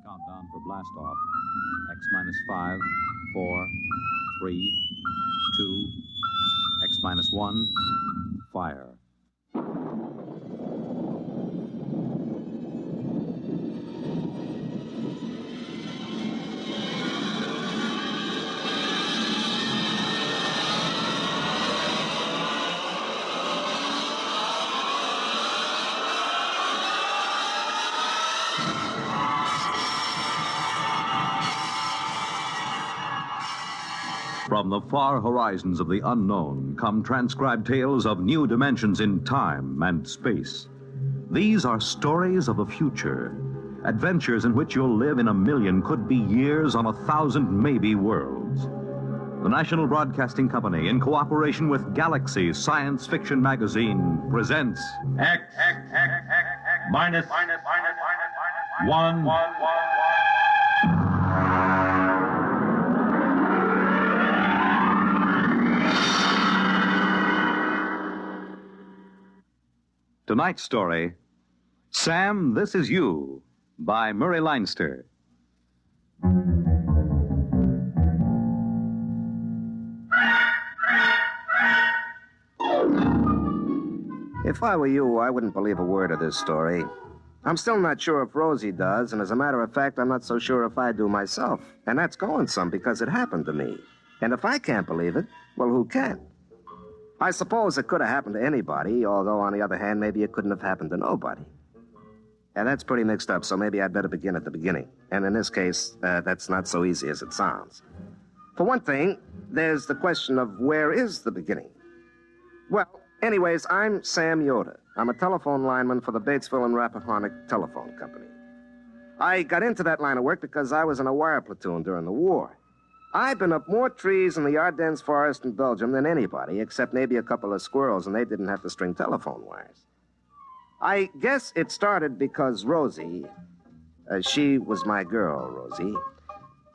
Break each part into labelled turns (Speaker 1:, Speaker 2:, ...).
Speaker 1: Countdown for blast off. X minus 5, 4, 3, 2, X minus 1, fire. From the far horizons of the unknown come transcribed tales of new dimensions in time and space. These are stories of the future, adventures in which you'll live in a million, could be years, on 1,000 maybe worlds. The National Broadcasting Company, in cooperation with Galaxy Science Fiction Magazine, presents
Speaker 2: X minus 1.
Speaker 1: Tonight's story, Sam, This Is You, by Murray Leinster.
Speaker 3: If I were you, I wouldn't believe a word of this story. I'm still not sure if Rosie does, and as a matter of fact, I'm not so sure if I do myself. And that's going some because it happened to me. And if I can't believe it, well, who can? I suppose it could have happened to anybody, although, on the other hand, maybe it couldn't have happened to nobody. And that's pretty mixed up, so maybe I'd better begin at the beginning. And in this case, that's not so easy as it sounds. For one thing, there's the question of where is the beginning? Well, anyways, I'm Sam Yoder. I'm a telephone lineman for the Batesville and Rappahannock Telephone Company. I got into that line of work because I was in a wire platoon during the war. I've been up more trees in the Ardennes forest in Belgium than anybody, except maybe a couple of squirrels, and they didn't have to string telephone wires. I guess it started because Rosie, she was my girl, Rosie.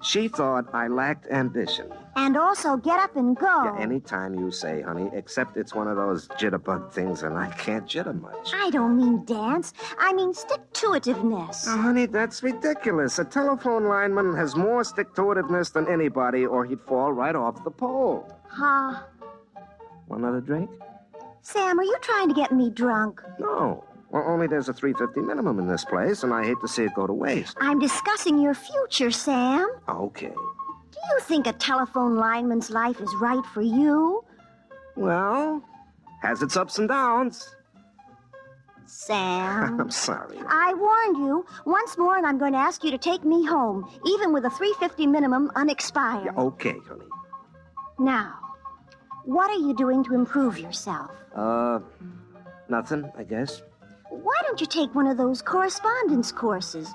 Speaker 3: She thought I lacked ambition.
Speaker 4: And also get up and go.
Speaker 3: Yeah, anytime you say, honey, except it's one of those jitterbug things, and I can't jitter much.
Speaker 4: I don't mean dance. I mean stick-to-itiveness.
Speaker 3: Now, honey, that's ridiculous. A telephone lineman has more stick-to-itiveness than anybody, or he'd fall right off the pole.
Speaker 4: Huh?
Speaker 3: Want another drink?
Speaker 4: Sam, are you trying to get me drunk?
Speaker 3: No. Well, only there's a $3.50 minimum in this place, and I hate to see it go to waste.
Speaker 4: I'm discussing your future, Sam.
Speaker 3: Okay.
Speaker 4: Do you think a telephone lineman's life is right for you?
Speaker 3: Well, has its ups and downs.
Speaker 4: Sam.
Speaker 3: I'm sorry.
Speaker 4: I warned you once more, and I'm going to ask you to take me home, even with a $3.50 minimum unexpired.
Speaker 3: Yeah, okay, honey.
Speaker 4: Now, what are you doing to improve yourself?
Speaker 3: Nothing, I guess.
Speaker 4: Why don't you take one of those correspondence courses?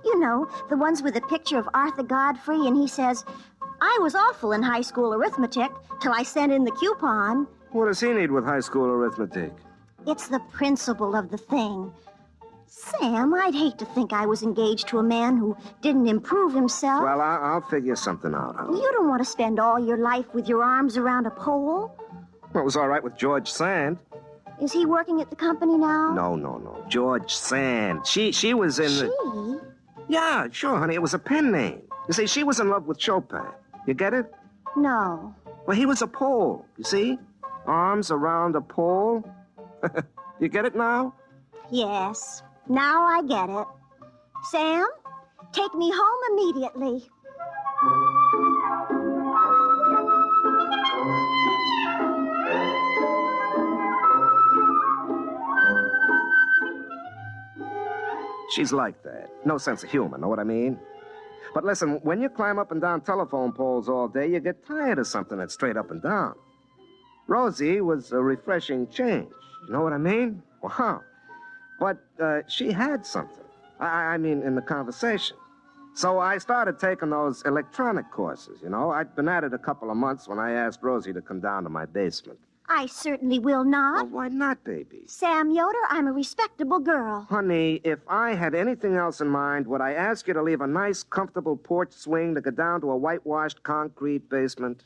Speaker 4: You know, the ones with a picture of Arthur Godfrey, and he says, I was awful in high school arithmetic till I sent in the coupon.
Speaker 3: What does he need with high school arithmetic?
Speaker 4: It's the principle of the thing. Sam, I'd hate to think I was engaged to a man who didn't improve himself.
Speaker 3: Well, I'll figure something out, honey.
Speaker 4: You don't want to spend all your life with your arms around a pole.
Speaker 3: Well, it was all right with George Sand.
Speaker 4: Is he working at the company now?
Speaker 3: No. George Sand. She was in
Speaker 4: She?
Speaker 3: Yeah, sure, honey. It was a pen name. You see, she was in love with Chopin. You get it?
Speaker 4: No.
Speaker 3: Well, he was a pole, you see? Arms around a pole. You get it now?
Speaker 4: Yes. Now I get it. Sam, take me home immediately.
Speaker 3: She's like that. No sense of humor, know what I mean? But listen, when you climb up and down telephone poles all day, you get tired of something that's straight up and down. Rosie was a refreshing change. You know what I mean? Wow. But she had something. I mean, in the conversation. So I started taking those electronic courses, you know. I'd been at it a couple of months when I asked Rosie to come down to my basement.
Speaker 4: I certainly will not.
Speaker 3: Well, why not, baby?
Speaker 4: Sam Yoder, I'm a respectable girl.
Speaker 3: Honey, if I had anything else in mind, would I ask you to leave a nice, comfortable porch swing to go down to a whitewashed concrete basement?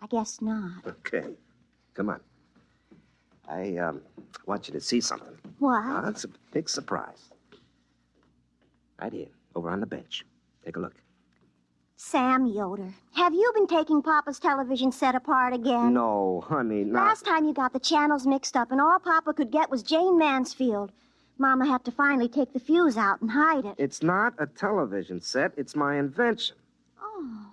Speaker 4: I guess not.
Speaker 3: Okay. Come on. I want you to see something.
Speaker 4: What?
Speaker 3: It's a big surprise. Right here, over on the bench. Take a look.
Speaker 4: Sam Yoder, have you been taking Papa's television set apart again?
Speaker 3: No, honey, not...
Speaker 4: Last time you got the channels mixed up and all Papa could get was Jane Mansfield. Mama had to finally take the fuse out and hide it.
Speaker 3: It's not a television set. It's my invention.
Speaker 4: Oh.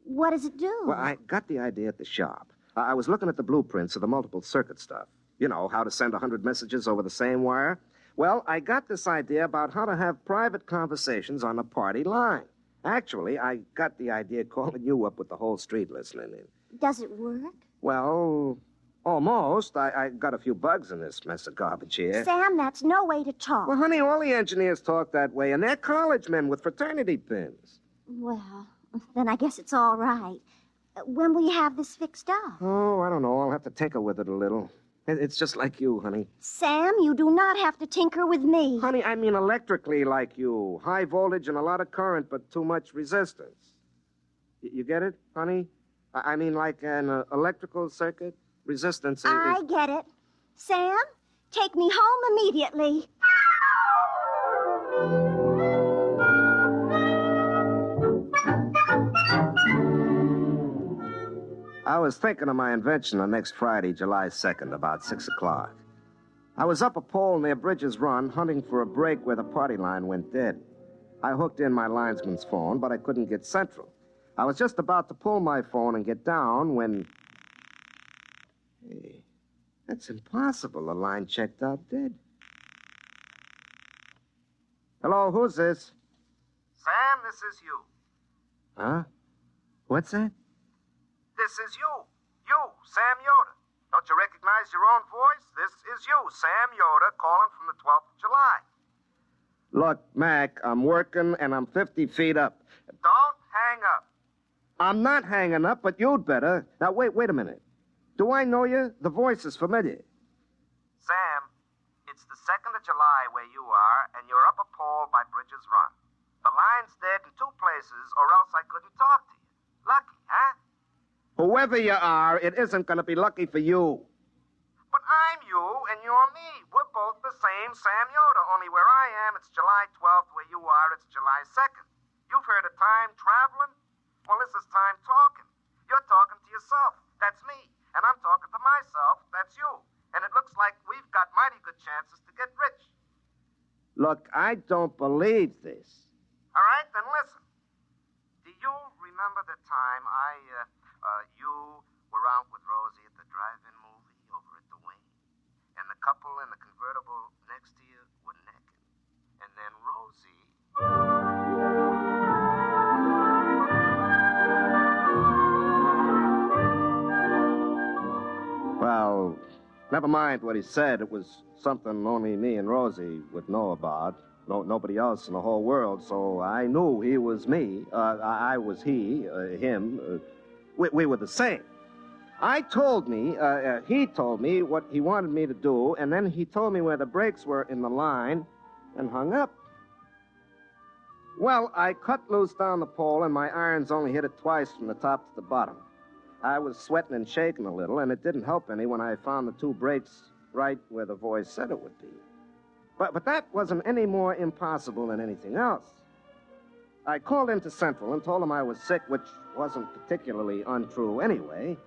Speaker 4: What does it do?
Speaker 3: Well, I got the idea at the shop. I was looking at the blueprints of the multiple circuit stuff. You know, how to send 100 messages over the same wire. Well, I got this idea about how to have private conversations on the party line. Actually, I got the idea calling you up with the whole street listening in.
Speaker 4: Does it work?
Speaker 3: Well, almost. I got a few bugs in this mess of garbage here.
Speaker 4: Sam, that's no way to talk.
Speaker 3: Well, honey, all the engineers talk that way, and they're college men with fraternity pins.
Speaker 4: Well, then I guess it's all right. When will you have this fixed up?
Speaker 3: Oh, I don't know. I'll have to tinker with it a little. It's just like you, honey.
Speaker 4: Sam, you do not have to tinker with me.
Speaker 3: Honey, I mean electrically like you. High voltage and a lot of current, but too much resistance. You get it, honey? I mean like an electrical circuit. Resistance is...
Speaker 4: I get it. Sam, take me home immediately.
Speaker 3: I was thinking of my invention on next Friday, July 2nd, about 6 o'clock. I was up a pole near Bridges Run, hunting for a break where the party line went dead. I hooked in my linesman's phone, but I couldn't get central. I was just about to pull my phone and get down when... Hey, that's impossible. The line checked out dead. Hello, who's this?
Speaker 5: Sam, this is you.
Speaker 3: Huh? What's that?
Speaker 5: This is you. You, Sam Yoder. Don't you recognize your own voice? This is you, Sam Yoder, calling from the 12th of July.
Speaker 3: Look, Mac, I'm working and I'm 50 feet up.
Speaker 5: Don't hang up.
Speaker 3: I'm not hanging up, but you'd better. Now, wait a minute. Do I know you? The voice is familiar.
Speaker 5: Sam, it's the 2nd of July where you are, and you're up a pole by Bridges Run. The line's dead in 2 places, or else I couldn't talk to you. Lucky, huh?
Speaker 3: Whoever you are, it isn't going to be lucky for you.
Speaker 5: But I'm you, and you're me. We're both the same Sam Yoder, only where I am, it's July 12th. Where you are, it's July 2nd. You've heard of time traveling? Well, this is time talking. You're talking to yourself. That's me. And I'm talking to myself. That's you. And it looks like we've got mighty good chances to get rich.
Speaker 3: Look, I don't believe this.
Speaker 5: All right, then listen. Do you remember the time you were out with Rosie at the drive-in movie over at the Wing? And the couple in the convertible next to you were naked. And then Rosie...
Speaker 3: Well, never mind what he said. It was something only me and Rosie would know about. Nobody else in the whole world, so I knew he was me. I was he, him. We were the same. He told me what he wanted me to do, and then he told me where the brakes were in the line and hung up. Well, I cut loose down the pole, and my irons only hit it twice from the top to the bottom. I was sweating and shaking a little, and it didn't help any when I found the 2 brakes right where the voice said it would be. But that wasn't any more impossible than anything else. I called into Central and told them I was sick, which wasn't particularly untrue anyway.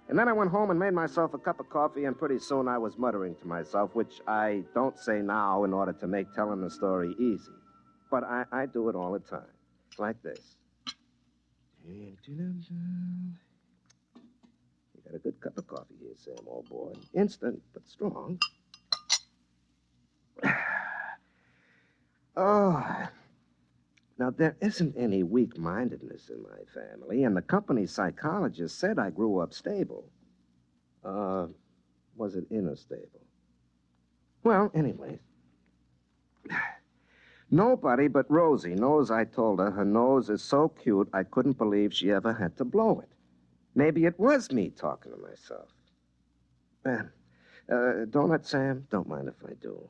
Speaker 3: And then I went home and made myself a cup of coffee, and pretty soon I was muttering to myself, which I don't say now in order to make telling the story easy. But I do it all the time, like this. You got a good cup of coffee here, Sam, old boy. Instant, but strong. Oh, now there isn't any weak-mindedness in my family, and the company psychologist said I grew up stable. Was it inner stable? Well, anyways. Nobody but Rosie knows I told her nose is so cute I couldn't believe she ever had to blow it. Maybe it was me talking to myself. Donut, Sam? Don't mind if I do.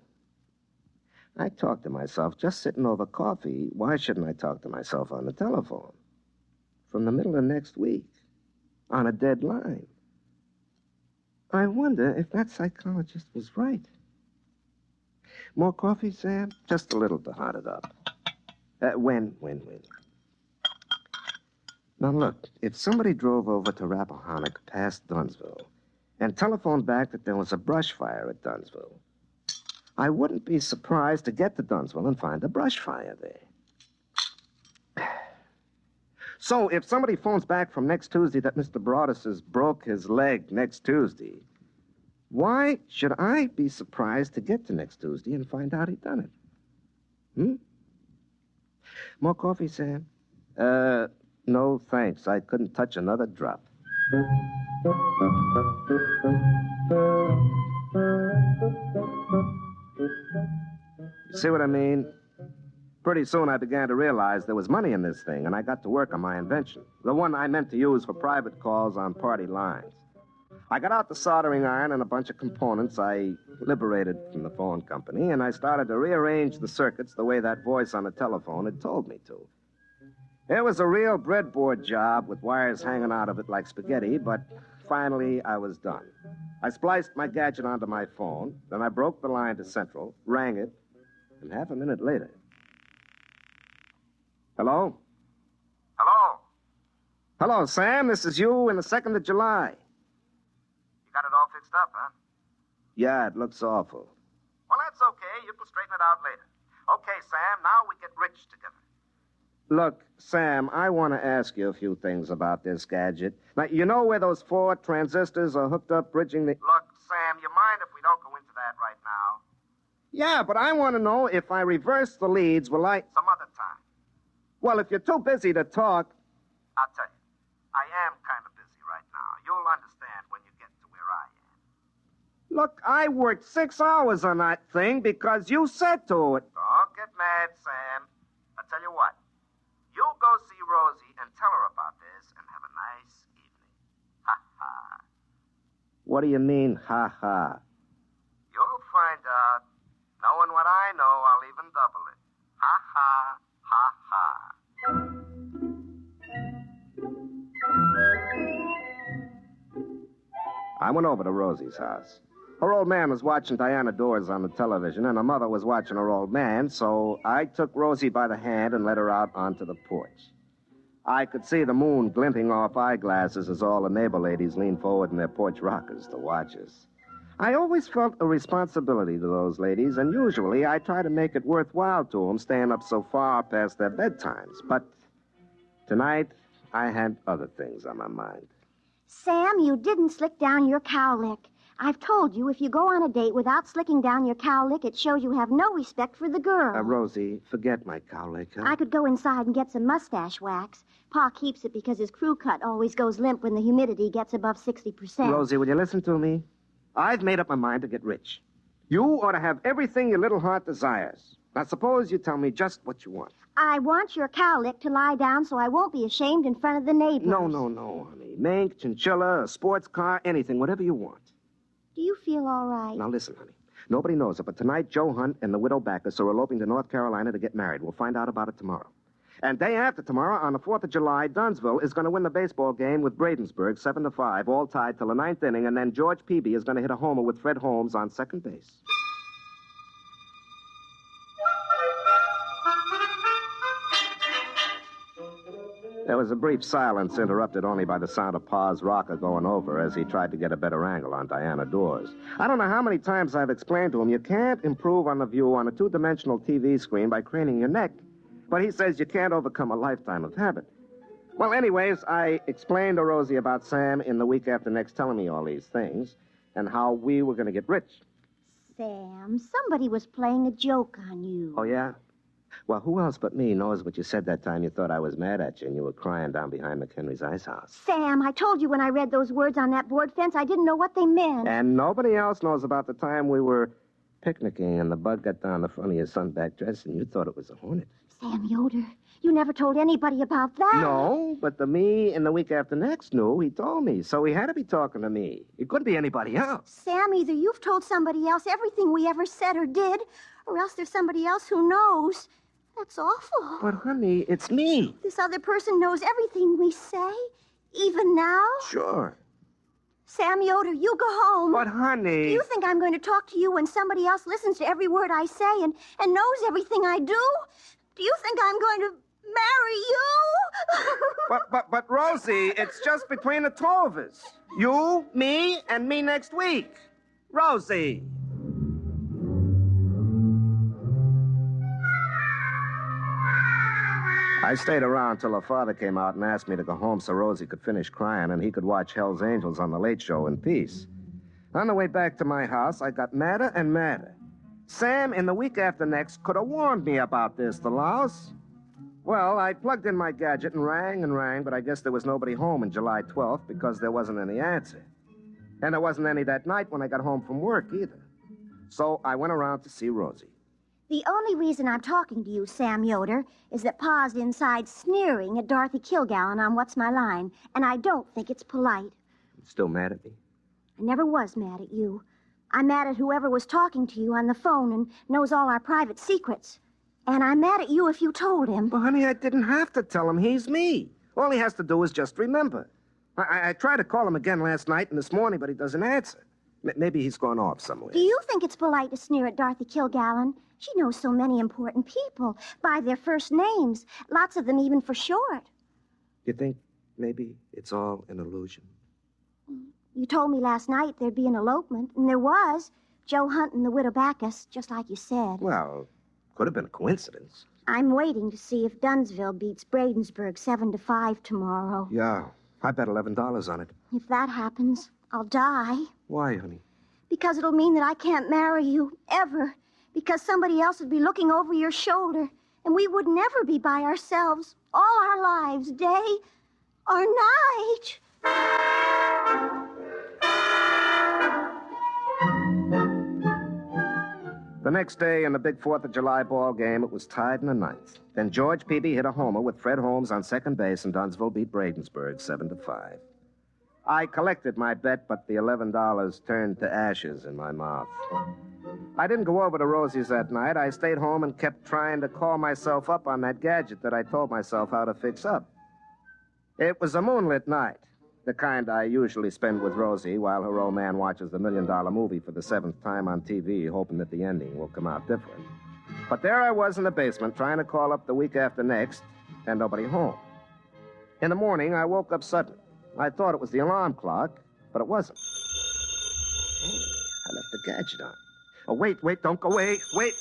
Speaker 3: I talk to myself just sitting over coffee. Why shouldn't I talk to myself on the telephone? From the middle of next week, on a dead line. I wonder if that psychologist was right. More coffee, Sam? Just a little to hot it up. When? Now, look, if somebody drove over to Rappahannock past Dunsville and telephoned back that there was a brush fire at Dunsville, I wouldn't be surprised to get to Dunsville and find a brush fire there. So, if somebody phones back from next Tuesday that Mr. Broadus has broke his leg next Tuesday, why should I be surprised to get to next Tuesday and find out he done it? More coffee, Sam? No, thanks. I couldn't touch another drop. You see what I mean? Pretty soon I began to realize there was money in this thing, and I got to work on my invention, the one I meant to use for private calls on party lines. I got out the soldering iron and a bunch of components I liberated from the phone company, and I started to rearrange the circuits the way that voice on the telephone had told me to. It was a real breadboard job with wires hanging out of it like spaghetti, but finally I was done. I spliced my gadget onto my phone, then I broke the line to Central, rang it, and half a minute later... Hello?
Speaker 5: Hello?
Speaker 3: Hello, Sam. This is you in the 2nd of July.
Speaker 5: You got it all fixed up, huh?
Speaker 3: Yeah, it looks awful.
Speaker 5: Well, that's okay. You can straighten it out later. Okay, Sam, now we get rich together.
Speaker 3: Look, Sam, I want to ask you a few things about this gadget. Now, you know where those 4 transistors are hooked up bridging the...
Speaker 5: Look, Sam, you mind if we don't go into that right now?
Speaker 3: Yeah, but I want to know if I reverse the leads, will I...
Speaker 5: Some other time.
Speaker 3: Well, if you're too busy to talk...
Speaker 5: I'll tell you, I am kind of busy right now. You'll understand when you get to where I am.
Speaker 3: Look, I worked 6 hours on that thing because you said to it.
Speaker 5: Don't get mad, Sam. I'll tell you what. You go see Rosie and tell her about this and have a nice evening. Ha-ha.
Speaker 3: What do you mean, ha-ha?
Speaker 5: You'll find out. Knowing what I know, I'll even double it. Ha-ha, ha-ha.
Speaker 3: I went over to Rosie's house. Her old man was watching Diana Dors on the television, and her mother was watching her old man, so I took Rosie by the hand and led her out onto the porch. I could see the moon glinting off eyeglasses as all the neighbor ladies leaned forward in their porch rockers to watch us. I always felt a responsibility to those ladies, and usually I try to make it worthwhile to them staying up so far past their bedtimes. But tonight, I had other things on my mind.
Speaker 4: Sam, you didn't slick down your cowlick. I've told you, if you go on a date without slicking down your cowlick, it shows you have no respect for the girl.
Speaker 3: Rosie, forget my cowlick, huh?
Speaker 4: I could go inside and get some mustache wax. Pa keeps it because his crew cut always goes limp when the humidity gets above 60%.
Speaker 3: Rosie, will you listen to me? I've made up my mind to get rich. You ought to have everything your little heart desires. Now, suppose you tell me just what you want.
Speaker 4: I want your cowlick to lie down so I won't be ashamed in front of the neighbors.
Speaker 3: No, honey. Mink, chinchilla, a sports car, anything, whatever you want.
Speaker 4: Do you feel all right?
Speaker 3: Now, listen, honey. Nobody knows it, but tonight Joe Hunt and the widow Backus are eloping to North Carolina to get married. We'll find out about it tomorrow. And day after tomorrow, on the 4th of July, Dunsville is going to win the baseball game with Bradensburg, 7-5, all tied till the 9th inning, and then George Peavy is going to hit a homer with Fred Holmes on second base. There was a brief silence, interrupted only by the sound of Pa's rocker going over as he tried to get a better angle on Diana Dors. I don't know how many times I've explained to him you can't improve on the view on a 2-dimensional TV screen by craning your neck. But he says you can't overcome a lifetime of habit. Well, anyways, I explained to Rosie about Sam in the week after next telling me all these things and how we were going to get rich.
Speaker 4: Sam, somebody was playing a joke on you.
Speaker 3: Oh, yeah? Well, who else but me knows what you said that time you thought I was mad at you and you were crying down behind McHenry's ice house?
Speaker 4: Sam, I told you when I read those words on that board fence, I didn't know what they meant.
Speaker 3: And nobody else knows about the time we were picnicking and the bug got down the front of your sunback dress and you thought it was a hornet.
Speaker 4: Sam Yoder, you never told anybody about that.
Speaker 3: No, but the me in the week after next knew. He told me, so he had to be talking to me. It couldn't be anybody else.
Speaker 4: Sam, either you've told somebody else everything we ever said or did, or else there's somebody else who knows. That's awful.
Speaker 3: But, honey, it's me.
Speaker 4: This other person knows everything we say, even now?
Speaker 3: Sure.
Speaker 4: Sam Yoder, you go home.
Speaker 3: But, honey...
Speaker 4: Do you think I'm going to talk to you when somebody else listens to every word I say and knows everything I do? Do you think I'm going to marry you.
Speaker 3: But, Rosie, it's just between the two of us. You, me, and me next week. Rosie. I stayed around till her father came out and asked me to go home so Rosie could finish crying and he could watch Hell's Angels on the Late Show in peace. On the way back to my house, I got madder and madder. Sam, in the week after next, could have warned me about this, the louse. Well, I plugged in my gadget and rang, but I guess there was nobody home on July 12th because there wasn't any answer. And there wasn't any that night when I got home from work either. So I went around to see Rosie.
Speaker 4: The only reason I'm talking to you, Sam Yoder, is that Pa's inside sneering at Dorothy Kilgallen on What's My Line, and I don't think it's polite.
Speaker 3: You still mad at me?
Speaker 4: I never was mad at you. I'm mad at whoever was talking to you on the phone and knows all our private secrets. And I'm mad at you if you told him.
Speaker 3: Well, honey, I didn't have to tell him. He's me. All he has to do is just remember. I tried to call him again last night and this morning, but he doesn't answer. Maybe he's gone off somewhere.
Speaker 4: Do you think it's polite to sneer at Dorothy Kilgallen? She knows so many important people by their first names, lots of them even for short.
Speaker 3: You think maybe it's all an illusion?
Speaker 4: You told me last night there'd be an elopement, and there was. Joe Hunt and the widow Backus, just like you said.
Speaker 3: Well, could have been a coincidence.
Speaker 4: I'm waiting to see if Dunsville beats Bradensburg 7-5 tomorrow.
Speaker 3: Yeah, I bet $11 on it.
Speaker 4: If that happens, I'll die.
Speaker 3: Why, honey?
Speaker 4: Because it'll mean that I can't marry you, ever. Because somebody else would be looking over your shoulder, and we would never be by ourselves all our lives, day or night.
Speaker 3: The next day in the big 4th of July ball game, it was tied in the ninth. Then George Peavy hit a homer with Fred Holmes on second base, and Dunsville beat Bradensburg 7-5. I collected my bet, but the $11 turned to ashes in my mouth. I didn't go over to Rosie's that night. I stayed home and kept trying to call myself up on that gadget that I told myself how to fix up. It was a moonlit night, the kind I usually spend with Rosie while her old man watches the $1 million movie for the 7th time on TV, hoping that the ending will come out different. But there I was in the basement trying to call up the week after next, and nobody home. In the morning, I woke up suddenly. I thought it was the alarm clock, but it wasn't. Hey, I left the gadget on. Oh, wait, don't go away. Wait.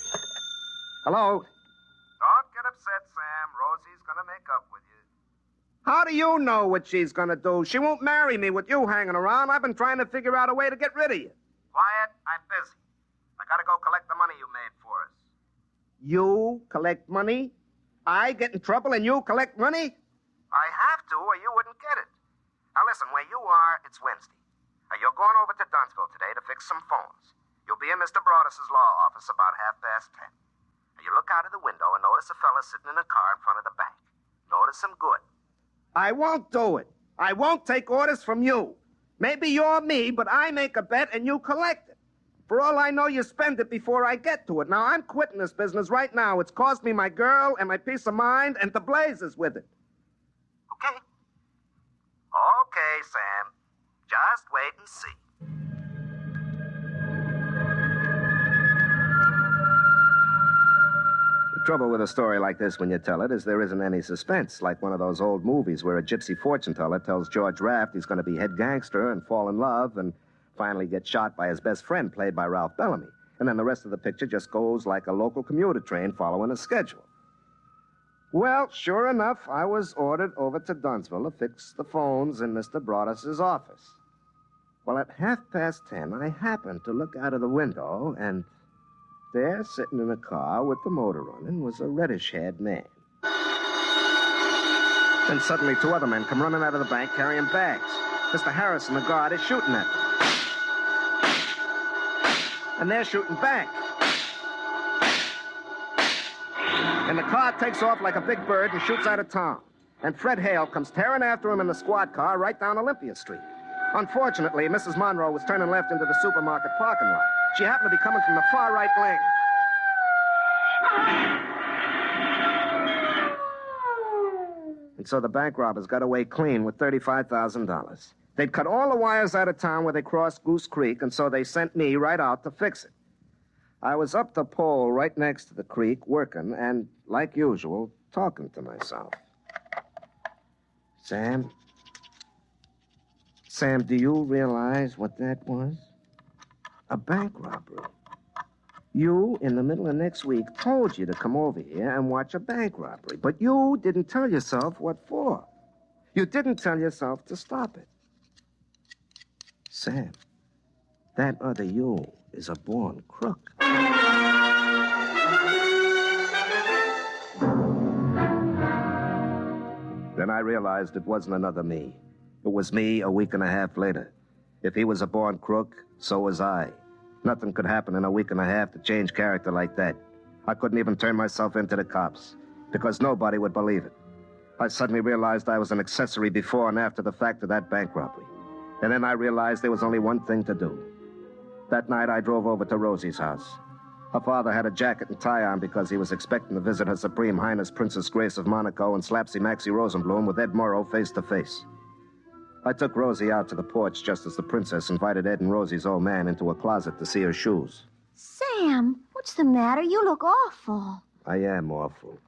Speaker 3: Hello?
Speaker 5: Don't get upset, Sam. Rosie's gonna make up with you.
Speaker 3: How do you know what she's gonna do? She won't marry me with you hanging around. I've been trying to figure out a way to get rid of you.
Speaker 5: Quiet, I'm busy. I gotta go collect the money you made for us.
Speaker 3: You collect money? I get in trouble and you collect money?
Speaker 5: I have to, or you wouldn't get it. Now listen, where you are, it's Wednesday. You're going over to Dunsville today to fix some phones. You'll be in Mr. Broadus's law office about 10:30. You look out of the window and notice a fella sitting in a car in front of the bank. Notice him good.
Speaker 3: I won't do it. I won't take orders from you. Maybe you're me, but I make a bet and you collect it. For all I know, you spend it before I get to it. Now, I'm quitting this business right now. It's cost me my girl and my peace of mind and the blazes with it.
Speaker 5: Okay? Okay, Sam. Just wait and see.
Speaker 3: The trouble with a story like this when you tell it is there isn't any suspense, like one of those old movies where a gypsy fortune teller tells George Raft he's going to be head gangster and fall in love and finally get shot by his best friend, played by Ralph Bellamy. And then the rest of the picture just goes like a local commuter train following a schedule. Well, sure enough, I was ordered over to Dunsville to fix the phones in Mr. Broadus's office. Well, at 10:30, I happened to look out of the window, and there, sitting in a car with the motor running, was a reddish-haired man. Then suddenly 2 other men come running out of the bank carrying bags. Mr. Harrison, the guard, is shooting at them. And they're shooting back. And the car takes off like a big bird and shoots out of town. And Fred Hale comes tearing after him in the squad car right down Olympia Street. Unfortunately, Mrs. Monroe was turning left into the supermarket parking lot. She happened to be coming from the far right lane. And so the bank robbers got away clean with $35,000. They'd cut all the wires out of town where they crossed Goose Creek, and so they sent me right out to fix it. I was up the pole right next to the creek working, and, like usual, talking to myself. Sam, do you realize what that was? A bank robbery. You, in the middle of next week, told you to come over here and watch a bank robbery, but you didn't tell yourself what for. You didn't tell yourself to stop it. Sam, that other you is a born crook. Then I realized it wasn't another me. It was me a week and a half later. If he was a born crook, so was I. Nothing could happen in a week and a half to change character like that. I couldn't even turn myself into the cops, because nobody would believe it. I suddenly realized I was an accessory before and after the fact of that bank robbery. And then I realized there was only one thing to do. That night, I drove over to Rosie's house. Her father had a jacket and tie on because he was expecting to visit Her Supreme Highness Princess Grace of Monaco and Slapsy Maxie Rosenblum with Ed Morrow face to face. I took Rosie out to the porch just as the princess invited Ed and Rosie's old man into a closet to see her shoes.
Speaker 4: Sam, what's the matter? You look awful.
Speaker 3: I am awful.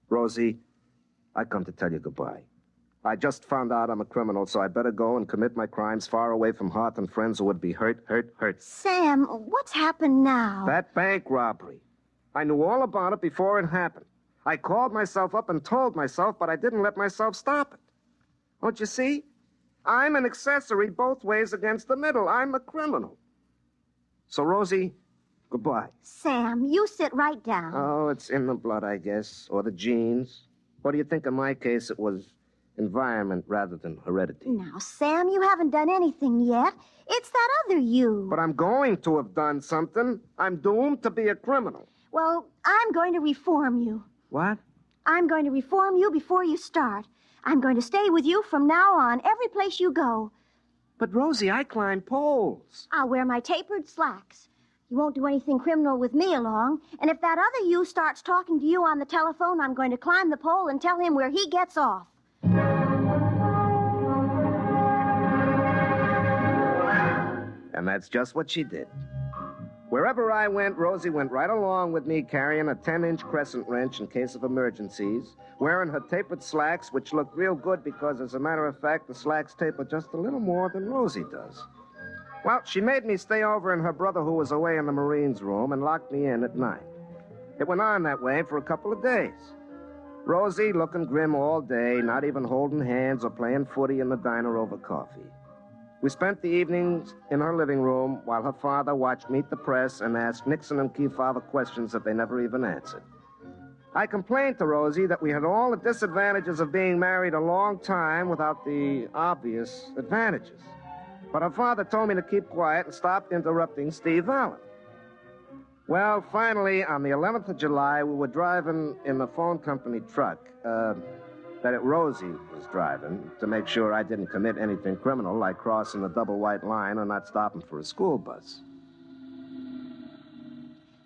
Speaker 3: Rosie, I come to tell you goodbye. I just found out I'm a criminal, so I better go and commit my crimes far away from hearth and friends who would be hurt.
Speaker 4: Sam, what's happened now?
Speaker 3: That bank robbery. I knew all about it before it happened. I called myself up and told myself, but I didn't let myself stop it. Don't you see? I'm an accessory both ways against the middle. I'm a criminal. So, Rosie, goodbye.
Speaker 4: Sam, you sit right down.
Speaker 3: Oh, it's in the blood, I guess, or the genes. What do you think in my case it was? Environment rather than heredity.
Speaker 4: Now, Sam, you haven't done anything yet. It's that other you.
Speaker 3: But I'm going to have done something. I'm doomed to be a criminal.
Speaker 4: Well, I'm going to reform you.
Speaker 3: What?
Speaker 4: I'm going to reform you before you start. I'm going to stay with you from now on, every place you go.
Speaker 3: But, Rosie, I climb poles.
Speaker 4: I'll wear my tapered slacks. You won't do anything criminal with me along. And if that other you starts talking to you on the telephone, I'm going to climb the pole and tell him where he gets off.
Speaker 3: And that's just what she did. Wherever I went, Rosie went right along with me, carrying a 10-inch crescent wrench in case of emergencies, wearing her tapered slacks, which looked real good because, as a matter of fact, the slacks taper just a little more than Rosie does. Well, she made me stay over in her brother who was away in the Marines' room and locked me in at night. It went on that way for a couple of days. Rosie looking grim all day, not even holding hands or playing footy in the diner over coffee. We spent the evenings in her living room while her father watched Meet the Press and asked Nixon and Kefauver questions that they never even answered. I complained to Rosie that we had all the disadvantages of being married a long time without the obvious advantages. But her father told me to keep quiet and stop interrupting Steve Allen. Well, finally, on the 11th of July, we were driving in the phone company truck, Rosie was driving, to make sure I didn't commit anything criminal like crossing the double white line or not stopping for a school bus.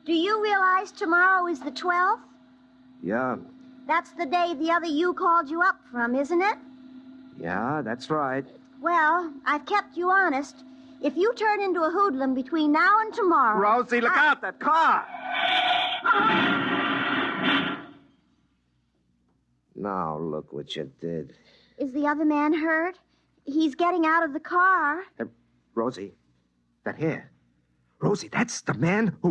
Speaker 4: Do you realize tomorrow is the 12th?
Speaker 3: Yeah.
Speaker 4: That's the day the other you called you up from, isn't it?
Speaker 3: Yeah, that's right.
Speaker 4: Well, I've kept you honest. If you turn into a hoodlum between now and tomorrow...
Speaker 3: Rosie, look out, that car! Now, look what you did.
Speaker 4: Is the other man hurt? He's getting out of the car.
Speaker 3: Rosie, that here. Rosie, that's the man who...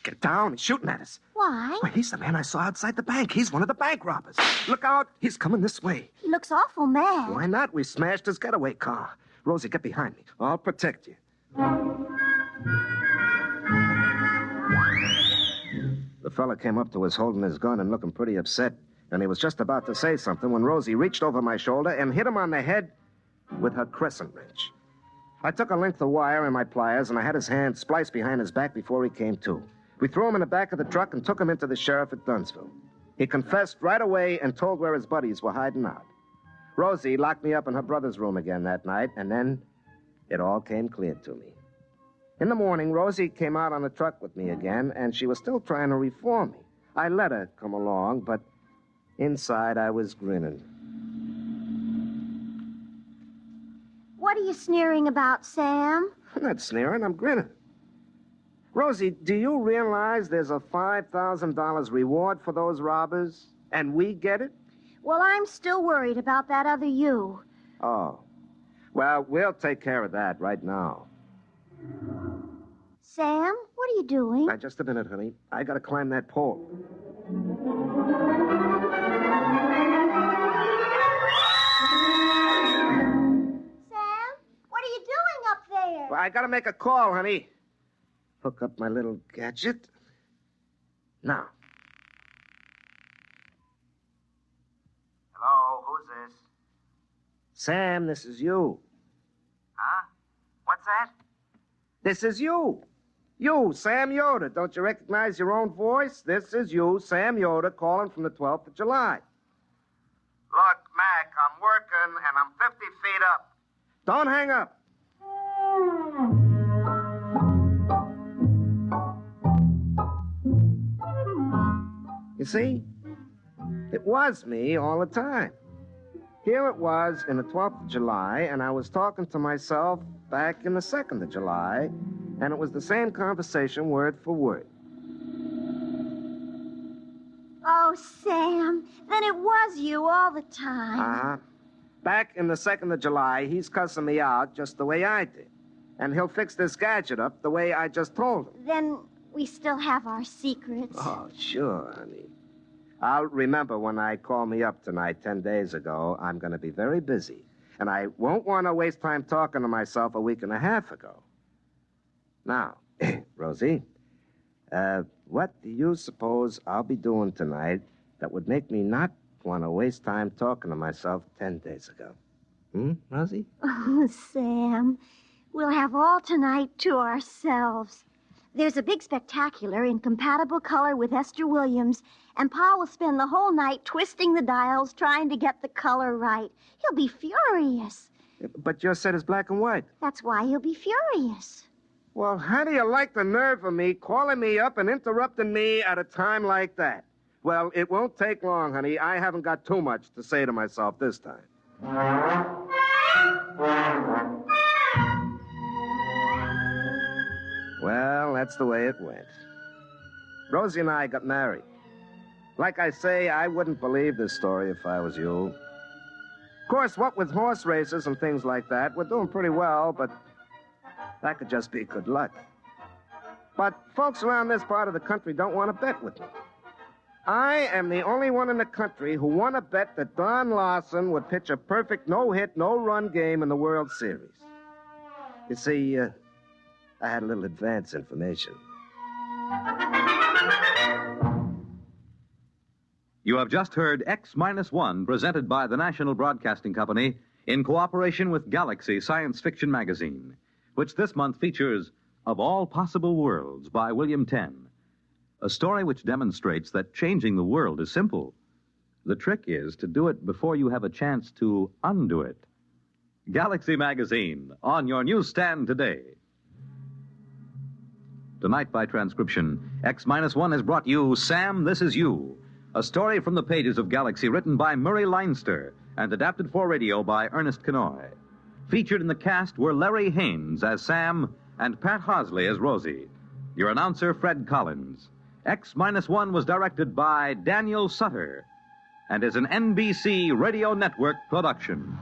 Speaker 3: Get down, he's shooting at us.
Speaker 4: Why?
Speaker 3: Well, he's the man I saw outside the bank. He's one of the bank robbers. Look out, he's coming this way.
Speaker 4: He looks awful mad.
Speaker 3: Why not? We smashed his getaway car. Rosie, get behind me. I'll protect you. The fella came up to us holding his gun and looking pretty upset. And he was just about to say something when Rosie reached over my shoulder and hit him on the head with her crescent wrench. I took a length of wire and my pliers, and I had his hand spliced behind his back before he came to. We threw him in the back of the truck and took him into the sheriff at Dunsville. He confessed right away and told where his buddies were hiding out. Rosie locked me up in her brother's room again that night, and then it all came clear to me. In the morning, Rosie came out on the truck with me again, and she was still trying to reform me. I let her come along, but inside I was grinning.
Speaker 4: What are you sneering about, Sam?
Speaker 3: I'm not sneering, I'm grinning. Rosie, do you realize there's a $5,000 reward for those robbers? And we get it?
Speaker 4: Well, I'm still worried about that other you.
Speaker 3: Oh. Well, we'll take care of that right now.
Speaker 4: Sam, what are you doing?
Speaker 3: Now, just a minute, honey. I gotta climb that pole.
Speaker 4: Sam, what are you doing up there?
Speaker 3: Well, I gotta make a call, honey. Hook up my little gadget. Now.
Speaker 5: Hello, who's this?
Speaker 3: Sam, this is you.
Speaker 5: Huh? What's that?
Speaker 3: This is you. You, Sam Yoder. Don't you recognize your own voice? This is you, Sam Yoder, calling from the 12th of July.
Speaker 5: Look, Mac, I'm working and I'm 50 feet up.
Speaker 3: Don't hang up. You see? It was me all the time. Here it was in the 12th of July, and I was talking to myself back in the 2nd of July, and it was the same conversation word for word.
Speaker 4: Oh, Sam, then it was you all the time.
Speaker 3: Uh-huh. Back in the 2nd of July, he's cussing me out just the way I did. And he'll fix this gadget up the way I just told him.
Speaker 4: Then we still have our secrets.
Speaker 3: Oh, sure, honey. I'll remember when I call me up tonight 10 days ago, I'm going to be very busy. And I won't want to waste time talking to myself a week and a half ago. Now, Rosie, what do you suppose I'll be doing tonight that would make me not want to waste time talking to myself 10 days ago? Rosie?
Speaker 4: Oh, Sam, we'll have all tonight to ourselves. There's a big spectacular in compatible color with Esther Williams, and Pa will spend the whole night twisting the dials trying to get the color right. He'll be furious.
Speaker 3: But your set is black and white.
Speaker 4: That's why he'll be furious.
Speaker 3: Well, how do you like the nerve of me calling me up and interrupting me at a time like that? Well, it won't take long, honey. I haven't got too much to say to myself this time. Well, that's the way it went. Rosie and I got married. Like I say, I wouldn't believe this story if I was you. Of course, what with horse races and things like that, we're doing pretty well, but that could just be good luck. But folks around this part of the country don't want to bet with me. I am the only one in the country who won a bet that Don Larson would pitch a perfect no-hit, no-run game in the World Series. You see, I had a little advance information.
Speaker 1: You have just heard X-1 presented by the National Broadcasting Company in cooperation with Galaxy Science Fiction Magazine, which this month features Of All Possible Worlds by William Tenn, a story which demonstrates that changing the world is simple. The trick is to do it before you have a chance to undo it. Galaxy Magazine, on your newsstand today. Tonight, by transcription, X-1 has brought you Sam, This Is You, a story from the pages of Galaxy written by Murray Leinster and adapted for radio by Ernest Kenoy. Featured in the cast were Larry Haynes as Sam and Pat Hosley as Rosie. Your announcer, Fred Collins. X-1 was directed by Daniel Sutter and is an NBC Radio Network production.